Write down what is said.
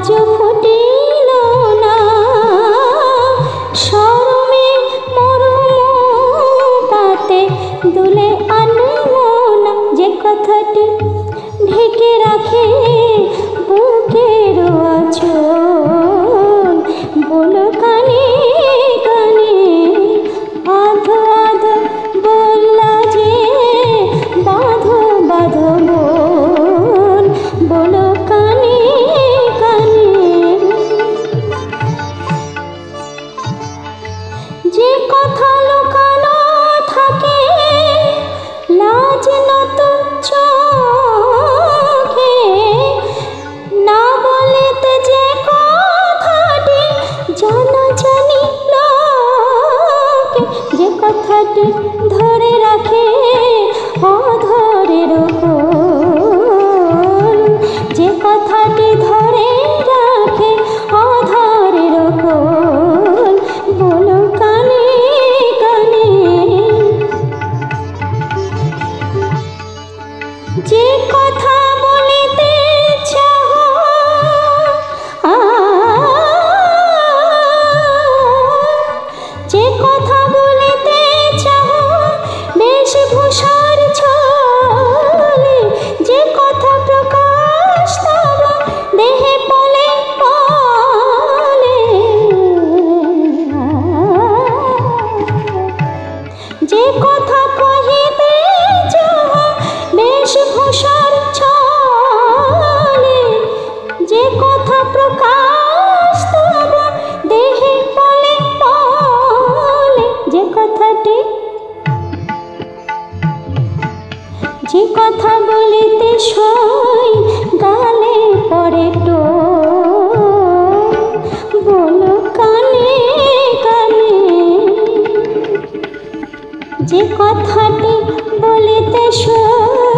আজ ফুটিল না শরমে মরম পাতে দুলে আনবো না যে কথাটি ঢেকে রাখে বুকের আঁচল বলো কানে কানে আধো আধো বললা যে বাঁধো বাঁধো মন বলো কানে কানে যে কথা লুকানো থাকে লাজ নত চোখে না বলিতে যে কথাটি জানা জানি লোকে যে কথাটি ধরে রাখে অধরের কোল যে কথাটি ধরে রাখে অধরের কোল বলো কানে কানে যে কথা বলিতে চাহ যে কথা বলিতে চাহ বেশভূষার ছলে যে কথা প্রকাশ তব দেহে পলে পলে যে কথা কহিতে চাহ বেশভূষার ছলে যে কথা প্রকাশ তব দেহে পলে পলে যে কথাটি যে কথা বলিতে সই গালে পড়ে তো বলো কানে কানে যে কথাটি বলিতে সই